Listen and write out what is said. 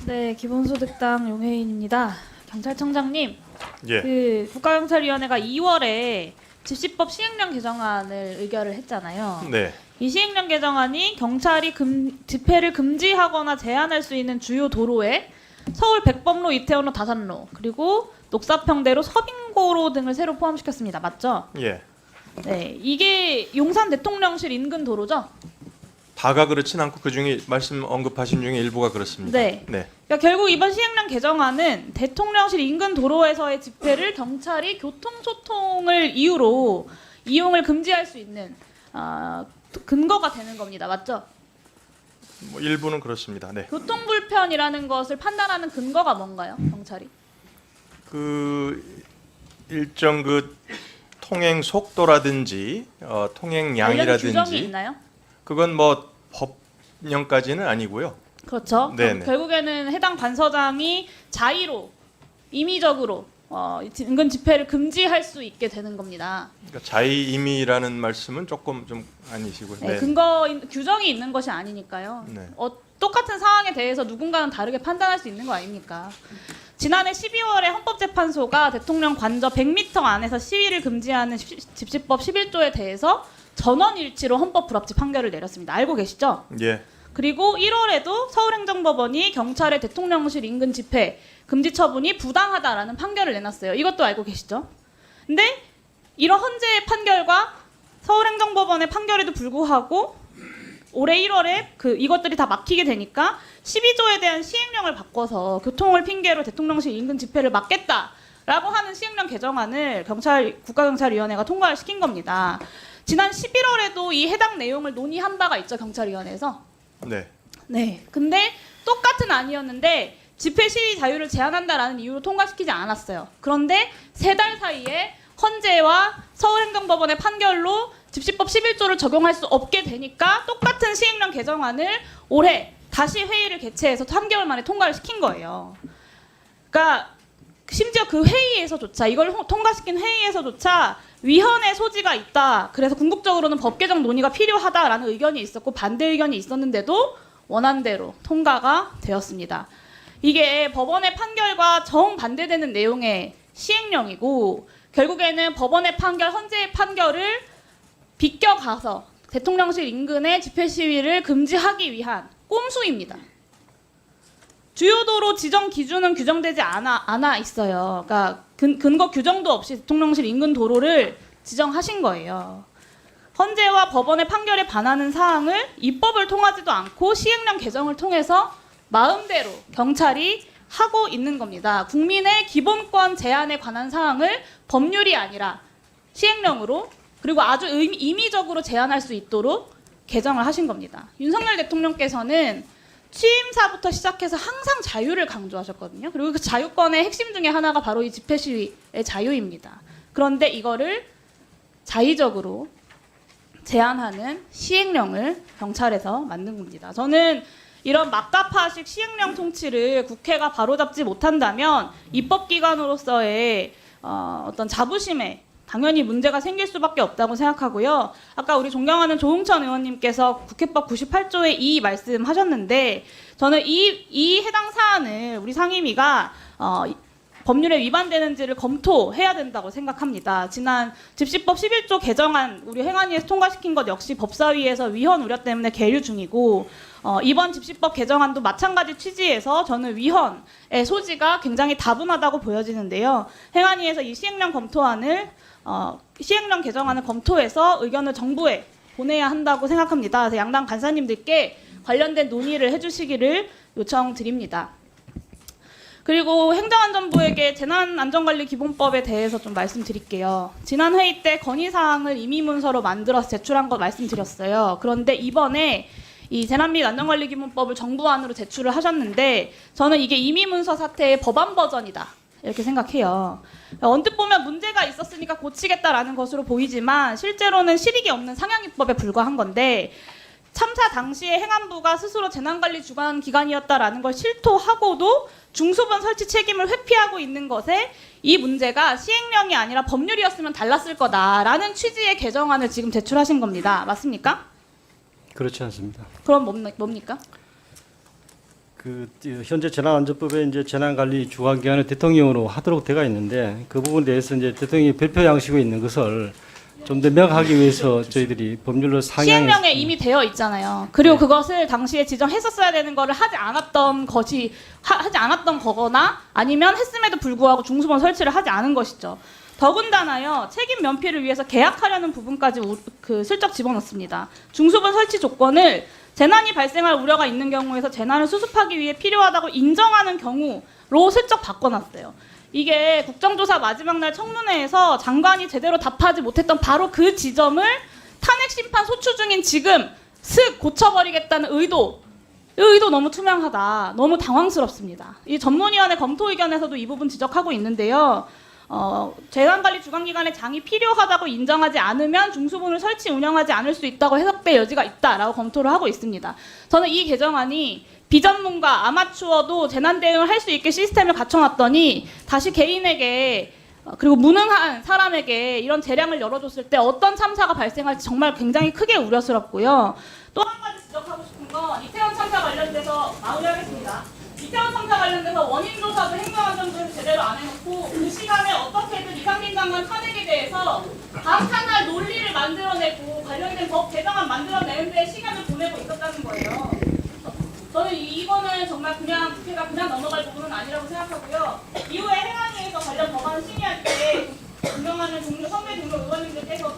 네, 기본소득당 용혜인입니다. 경찰청장님, 예. 국가경찰위원회가 2월에 집시법 시행령 개정안을 의결을 했잖아요. 네. 이 시행령 개정안이 경찰이 집회를 금지하거나 제한할 수 있는 주요 도로에 서울 백범로, 이태원로, 다산로, 그리고 녹사평대로, 서빙고로 등을 새로 포함시켰습니다. 맞죠? 예. 네, 이게 용산 대통령실 인근 도로죠? 다가 그렇진 않고 그 중에 말씀 언급하신 중에 일부가 그렇습니다. 네. 그러니까 결국 이번 시행령 개정안은 대통령실 인근 도로에서의 집회를 경찰이 교통소통을 이유로 이용을 금지할 수 있는 근거가 되는 겁니다. 맞죠? 뭐 일부는 그렇습니다. 네. 교통불편이라는 것을 판단하는 근거가 뭔가요? 경찰이? 그 일정 그 통행 속도라든지 통행 관련 규정이 양이라든지 있나요? 그건 뭐 법령까지는 아니고요. 그렇죠. 네네. 결국에는 해당 관서장이 자의로 임의적으로 인근 집회를 금지할 수 있게 되는 겁니다. 그러니까 자의임의라는 말씀은 조금 좀 아니시고요. 네, 근거 규정이 있는 것이 아니니까요. 네. 똑같은 상황에 대해서 누군가는 다르게 판단할 수 있는 거 아닙니까? 지난해 12월에 헌법재판소가 대통령 관저 100m 안에서 시위를 금지하는 집시법 11조에 대해서 전원일치로 헌법 불합치 판결을 내렸습니다. 알고 계시죠? 예. 그리고 1월에도 서울행정법원이 경찰의 대통령실 인근 집회 금지 처분이 부당하다라는 판결을 내놨어요. 이것도 알고 계시죠? 근데 이런 헌재의 판결과 서울행정법원의 판결에도 불구하고 올해 1월에 이것들이 다 막히게 되니까 12조에 대한 시행령을 바꿔서 교통을 핑계로 대통령실 인근 집회를 막겠다라고 하는 시행령 개정안을 국가경찰위원회가 통과를 시킨 겁니다. 지난 11월에도 이 해당 내용을 논의한 바가 있죠. 경찰위원회에서. 네. 네. 근데 똑같은 안이었는데 집회 시위 자유를 제한한다라는 이유로 통과시키지 않았어요. 그런데 3달 사이에 헌재와 서울행정법원의 판결로 집시법 11조를 적용할 수 없게 되니까 똑같은 시행령 개정안을 올해 다시 회의를 개최해서 3개월 만에 통과를 시킨 거예요. 그러니까 심지어 그 회의에서조차 이걸 통과시킨 회의에서조차 위헌의 소지가 있다. 그래서 궁극적으로는 법 개정 논의가 필요하다라는 의견이 있었고 반대 의견이 있었는데도 원안대로 통과가 되었습니다. 이게 법원의 판결과 정반대되는 내용의 시행령이고 결국에는 법원의 판결, 헌재의 판결을 비껴가서 대통령실 인근의 집회 시위를 금지하기 위한 꼼수입니다. 주요 도로 지정 기준은 규정되지 않아 있어요. 그러니까 근거 규정도 없이 대통령실 인근 도로를 지정하신 거예요. 헌재와 법원의 판결에 반하는 사항을 입법을 통하지도 않고 시행령 개정을 통해서 마음대로 경찰이 하고 있는 겁니다. 국민의 기본권 제한에 관한 사항을 법률이 아니라 시행령으로 그리고 아주 임의적으로 제한할 수 있도록 개정을 하신 겁니다. 윤석열 대통령께서는 취임사부터 시작해서 항상 자유를 강조하셨거든요. 그리고 그 자유권의 핵심 중에 하나가 바로 이 집회 시위의 자유입니다. 그런데 이거를 자의적으로 제한하는 시행령을 경찰에서 만든 겁니다. 저는 이런 막가파식 시행령 통치를 국회가 바로잡지 못한다면 입법기관으로서의 어떤 자부심에 당연히 문제가 생길 수밖에 없다고 생각하고요. 아까 우리 존경하는 조홍천 의원님께서 국회법 98조의 2 말씀하셨는데 저는 이 해당 사안을 우리 상임위가 법률에 위반되는지를 검토해야 된다고 생각합니다. 지난 집시법 11조 개정안 우리 행안위에서 통과시킨 것 역시 법사위에서 위헌 우려 때문에 계류 중이고 이번 집시법 개정안도 마찬가지 취지에서 저는 위헌의 소지가 굉장히 다분하다고 보여지는데요. 행안위에서 이 시행령 개정안을 검토해서 의견을 정부에 보내야 한다고 생각합니다. 그래서 양당 간사님들께 관련된 논의를 해주시기를 요청드립니다. 그리고 행정안전부에게 재난안전관리기본법에 대해서 좀 말씀드릴게요. 지난 회의 때 건의사항을 임의문서로 만들어서 제출한 거 말씀드렸어요. 그런데 이번에 이 재난 및 안전관리기본법을 정부안으로 제출을 하셨는데 저는 이게 임의문서 사태의 법안 버전이다. 이렇게 생각해요. 언뜻 보면 문제가 있었으니까 고치겠다라는 것으로 보이지만 실제로는 실익이 없는 상향입법에 불과한 건데 참사 당시에 행안부가 스스로 재난관리 주관 기관이었다라는 걸 실토하고도 중수본 설치 책임을 회피하고 있는 것에 이 문제가 시행령이 아니라 법률이었으면 달랐을 거다라는 취지의 개정안을 지금 제출하신 겁니다. 맞습니까? 그렇지 않습니다. 그럼 뭡니까? 현재 재난안전법에 이제 재난관리 주관기관을 대통령으로 하도록 되어 있는데 그 부분에 대해서 이제 대통령이 별표 양식으로 있는 것을 좀 더 명확하기 위해서 저희들이 법률로 시행령에 상향해서 이미 되어 있잖아요. 그리고 네. 그것을 당시에 지정했었어야 되는 거를 하지 않았던 것이 하지 않았던 거거나 아니면 했음에도 불구하고 중수본 설치를 하지 않은 것이죠. 더군다나요, 책임 면피를 위해서 계약하려는 부분까지 슬쩍 집어넣습니다. 중수본 설치 조건을 재난이 발생할 우려가 있는 경우에서 재난을 수습하기 위해 필요하다고 인정하는 경우로 슬쩍 바꿔놨어요. 이게 국정조사 마지막 날 청문회에서 장관이 제대로 답하지 못했던 바로 그 지점을 탄핵심판 소추 중인 지금 슥 고쳐버리겠다는 의도 너무 투명하다. 너무 당황스럽습니다. 이 전문위원회 검토 의견에서도 이 부분 지적하고 있는데요. 재난관리 주관기관의 장이 필요하다고 인정하지 않으면 중수본을 설치 운영하지 않을 수 있다고 해석될 여지가 있다라고 검토를 하고 있습니다. 저는 이 개정안이 비전문가, 아마추어도 재난 대응을 할 수 있게 시스템을 갖춰놨더니 다시 개인에게 그리고 무능한 사람에게 이런 재량을 열어줬을 때 어떤 참사가 발생할지 정말 굉장히 크게 우려스럽고요. 또 한 가지 지적하고 싶은 건 이태원 참사 관련돼서 마무리하겠습니다. 이태원 참사 관련돼서 원인 조사도 행정안전부에서 제대로 안 해놓고 그 시간에 어떻게든 이상민 장관 탄핵에 대해서 방탄할 논리를 만들어내고 관련된 법 개정안 만들어내는 데 시간을 보내고 있었다는 거예요. 저는 이거는 정말 그냥 국회가 그냥 넘어갈 부분은 아니라고 생각하고요. 이후에 행안위에서 관련 법안 심의할 때 존경하는 선배 동료 의원님들께서